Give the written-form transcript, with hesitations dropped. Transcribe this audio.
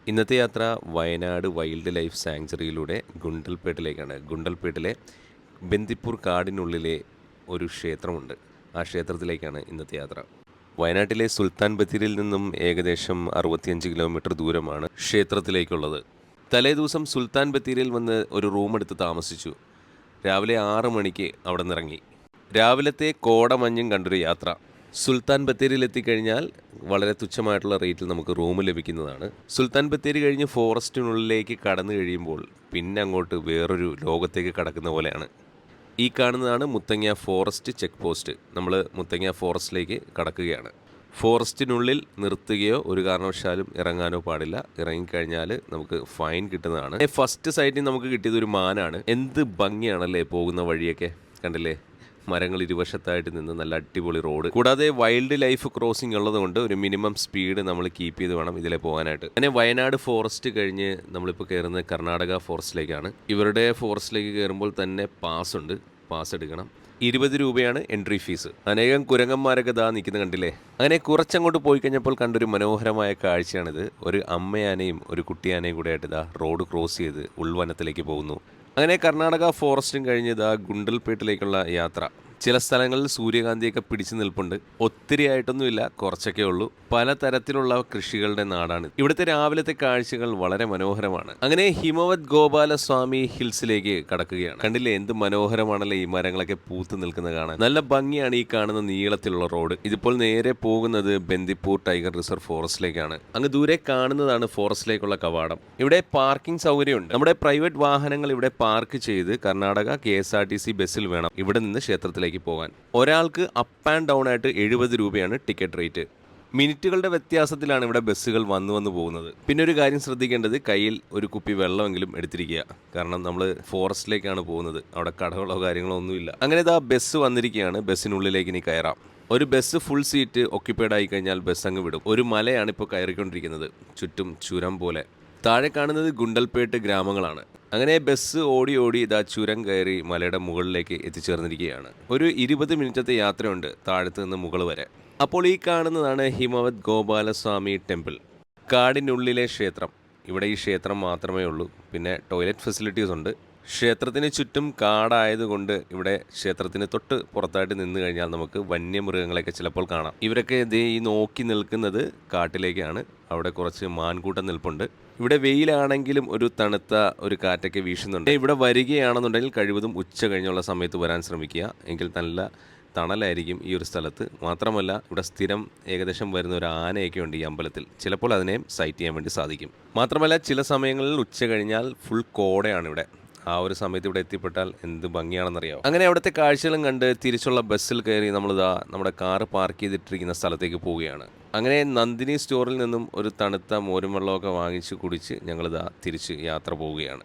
ഇന്നത്തെ യാത്ര Wayanad wild life സാങ്ച്വറിയിലൂടെ ഗുണ്ടൽപേട്ടിലേക്കാണ്. ഗുണ്ടൽപേട്ടിലെ Bandipur കാടിനുള്ളിലെ ഒരു ക്ഷേത്രമുണ്ട്. ആ ക്ഷേത്രത്തിലേക്കാണ് ഇന്നത്തെ യാത്ര. വയനാട്ടിലെ സുൽത്താൻ ബത്തേരിയിൽ നിന്നും ഏകദേശം 65 കിലോമീറ്റർ ദൂരമാണ് ക്ഷേത്രത്തിലേക്കുള്ളത്. തലേദിവസം സുൽത്താൻ ബത്തേരിയിൽ വന്ന് ഒരു റൂം എടുത്ത് താമസിച്ചു. രാവിലെ 6 മണിക്ക് അവിടെ നിന്നിറങ്ങി. രാവിലത്തെ കോടമഞ്ഞും കണ്ടൊരു യാത്ര. സുൽത്താൻ ബത്തേരിയിൽ എത്തിക്കഴിഞ്ഞാൽ വളരെ തുച്ഛമായിട്ടുള്ള റേറ്റിൽ നമുക്ക് റൂം ലഭിക്കുന്നതാണ്. സുൽത്താൻ ബത്തേരി കഴിഞ്ഞ് ഫോറസ്റ്റിനുള്ളിലേക്ക് കടന്നു കഴിയുമ്പോൾ പിന്നെ അങ്ങോട്ട് വേറൊരു ലോകത്തേക്ക് കടക്കുന്ന പോലെയാണ്. ഈ കാണുന്നതാണ് മുത്തങ്ങ ഫോറസ്റ്റ് ചെക്ക് പോസ്റ്റ്. നമ്മൾ മുത്തങ്ങ ഫോറസ്റ്റിലേക്ക് കടക്കുകയാണ്. ഫോറസ്റ്റിനുള്ളിൽ നിർത്തുകയോ ഒരു കാരണവശാലും ഇറങ്ങാനോ പാടില്ല. ഇറങ്ങിക്കഴിഞ്ഞാൽ നമുക്ക് ഫൈൻ കിട്ടുന്നതാണ്. ഫസ്റ്റ് സൈറ്റിൽ നമുക്ക് കിട്ടിയത് ഒരു മാനാണ്. എന്ത് ഭംഗിയാണല്ലേ പോകുന്ന വഴിയൊക്കെ, കണ്ടില്ലേ? മരങ്ങൾ ഇരുവശത്തായിട്ട് നിന്ന് നല്ല അടിപൊളി റോഡ്. കൂടാതെ വൈൽഡ് ലൈഫ് ക്രോസിംഗ് ഉള്ളതുകൊണ്ട് ഒരു മിനിമം സ്പീഡ് നമ്മൾ കീപ്പ് ചെയ്ത് വേണം ഇതിലെ പോകാനായിട്ട്. അങ്ങനെ വയനാട് ഫോറസ്റ്റ് കഴിഞ്ഞ് നമ്മളിപ്പോൾ കയറുന്നത് കർണാടക ഫോറസ്റ്റിലേക്കാണ്. ഇവരുടെ ഫോറസ്റ്റിലേക്ക് കയറുമ്പോൾ തന്നെ പാസ് ഉണ്ട്. പാസ് എടുക്കണം. 20 രൂപയാണ് എൻട്രി ഫീസ്. അനേകം കുരങ്ങന്മാരൊക്കെ ദാ നിൽക്കുന്നത് കണ്ടില്ലേ? അങ്ങനെ കുറച്ചങ്ങോട്ട് പോയി കഴിഞ്ഞപ്പോൾ കണ്ടൊരു മനോഹരമായ കാഴ്ചയാണിത്. ഒരു അമ്മയാനയും ഒരു കുട്ടിയാനയും കൂടെ ആയിട്ട് ഇതാ റോഡ് ക്രോസ് ചെയ്ത് ഉൾവനത്തിലേക്ക് പോകുന്നു. അങ്ങനെ കർണാടക ഫോറസ്റ്റും കഴിഞ്ഞ് ഇതാ ഗുണ്ടൽപേട്ടിലേക്കുള്ള യാത്ര. ചില സ്ഥലങ്ങളിൽ സൂര്യകാന്തിയൊക്കെ പിടിച്ചു നിൽപ്പുണ്ട്. ഒത്തിരി ആയിട്ടൊന്നുമില്ല, കുറച്ചൊക്കെ ഉള്ളൂ. പലതരത്തിലുള്ള കൃഷികളുടെ നാടാണ്. ഇവിടുത്തെ രാവിലത്തെ കാഴ്ചകൾ വളരെ മനോഹരമാണ്. അങ്ങനെ ഹിമവത് ഗോപാലസ്വാമി ഹിൽസിലേക്ക് കടക്കുകയാണ്. കണ്ടില്ലേ എന്ത് മനോഹരമാണല്ലേ ഈ മരങ്ങളൊക്കെ പൂത്ത് നിൽക്കുന്നത് കാണാൻ. നല്ല ഭംഗിയാണ് ഈ കാണുന്ന നീളത്തിലുള്ള റോഡ്. ഇതിപ്പോൾ നേരെ പോകുന്നത് ബന്ദിപ്പൂർ ടൈഗർ റിസർവ് ഫോറസ്റ്റിലേക്കാണ്. അങ്ങ് ദൂരെ കാണുന്നതാണ് ഫോറസ്റ്റിലേക്കുള്ള കവാടം. ഇവിടെ പാർക്കിംഗ് സൗകര്യമുണ്ട്. നമ്മുടെ പ്രൈവറ്റ് വാഹനങ്ങൾ ഇവിടെ പാർക്ക് ചെയ്ത് കർണാടക KSRTC ബസ്സിൽ വേണം ഇവിടെ നിന്ന് ക്ഷേത്രത്തിലേക്ക് പോകാൻ. ഒരാൾക്ക് അപ്പ് ആൻഡ് ഡൗൺ ആയിട്ട് 70 രൂപയാണ് ടിക്കറ്റ് റേറ്റ്. മിനിറ്റുകളുടെ വ്യത്യാസത്തിലാണ് ഇവിടെ ബസ്സുകൾ വന്നു പോകുന്നത്. പിന്നെ ഒരു കാര്യം ശ്രദ്ധിക്കേണ്ടത്, കയ്യിൽ ഒരു കുപ്പി വെള്ളമെങ്കിലും എടുത്തിരിക്കുക. കാരണം നമ്മൾ ഫോറസ്റ്റിലേക്കാണ് പോകുന്നത്. അവിടെ കടകളോ കാര്യങ്ങളോ ഒന്നുമില്ല. അങ്ങനെ ഇതാ ബസ് വന്നിരിക്കുകയാണ്. ബസ്സിനുള്ളിലേക്ക് ഇനി കയറാം. ഒരു ബസ് ഫുൾ സീറ്റ് ഒക്യുപ്പൈഡ് ആയി കഴിഞ്ഞാൽ ബസ് അങ്ങ് വിടും. ഒരു മലയാണ് ഇപ്പോൾ കയറിക്കൊണ്ടിരിക്കുന്നത്. ചുറ്റും ചുരം പോലെ. താഴെ കാണുന്നത് ഗുണ്ടൽപേട്ട് ഗ്രാമങ്ങളാണ്. അങ്ങനെ ബസ് ഓടി ഇതാ ചുരം കയറി മലയുടെ മുകളിലേക്ക് എത്തിച്ചേർന്നിരിക്കുകയാണ്. ഒരു 20 മിനിറ്റത്തെ യാത്രയുണ്ട് താഴത്ത് നിന്ന് മുകൾ വരെ. അപ്പോൾ ഈ കാണുന്നതാണ് ഹിമവത് ഗോപാലസ്വാമി ടെമ്പിൾ, കാടിനുള്ളിലെ ക്ഷേത്രം. ഇവിടെ ഈ ക്ഷേത്രം മാത്രമേ ഉള്ളൂ. പിന്നെ ടോയ്ലറ്റ് ഫെസിലിറ്റീസ് ഉണ്ട്. ക്ഷേത്രത്തിന് ചുറ്റും കാടായതുകൊണ്ട് ഇവിടെ ക്ഷേത്രത്തിന് തൊട്ട് പുറത്തായിട്ട് നിന്ന് കഴിഞ്ഞാൽ നമുക്ക് വന്യമൃഗങ്ങളെയൊക്കെ ചിലപ്പോൾ കാണാം. ഇവരൊക്കെ ഇതേ ഈ നോക്കി നിൽക്കുന്നത് കാട്ടിലേക്കാണ്. അവിടെ കുറച്ച് മാൻകൂട്ടം നിൽപ്പുണ്ട്. ഇവിടെ വെയിലാണെങ്കിലും ഒരു തണുത്ത ഒരു കാറ്റൊക്കെ വീശുന്നുണ്ട്. ഇവിടെ വരികയാണെന്നുണ്ടെങ്കിൽ കഴിവതും ഉച്ച കഴിഞ്ഞുള്ള സമയത്ത് വരാൻ ശ്രമിക്കുക. എങ്കിൽ നല്ല തണലായിരിക്കും ഈ ഒരു സ്ഥലത്ത്. മാത്രമല്ല ഇവിടെ സ്ഥിരം ഏകദേശം വരുന്ന ഒരു ആനയൊക്കെ ഉണ്ട് ഈ അമ്പലത്തിൽ. ചിലപ്പോൾ അതിനെയും സൈറ്റ് ചെയ്യാൻ വേണ്ടി സാധിക്കും. മാത്രമല്ല ചില സമയങ്ങളിൽ ഉച്ച കഴിഞ്ഞാൽ ഫുൾ കോടയാണ് ഇവിടെ. ആ ഒരു സമയത്ത് ഇവിടെ എത്തിപ്പെട്ടാൽ എന്ത് ഭംഗിയാണെന്നറിയാം. അങ്ങനെ അവിടുത്തെ കാഴ്ചകളും കണ്ട് തിരിച്ചുള്ള ബസ്സിൽ കയറി നമ്മളിതാ നമ്മുടെ കാറ് പാർക്ക് ചെയ്തിട്ടിരിക്കുന്ന സ്ഥലത്തേക്ക് പോവുകയാണ്. അങ്ങനെ നന്ദിനി സ്റ്റോറിൽ നിന്നും ഒരു തണുത്ത മോരും വെള്ളമൊക്കെ വാങ്ങിച്ച് കുടിച്ച് ഞങ്ങളിതാ തിരിച്ച് യാത്ര പോവുകയാണ്.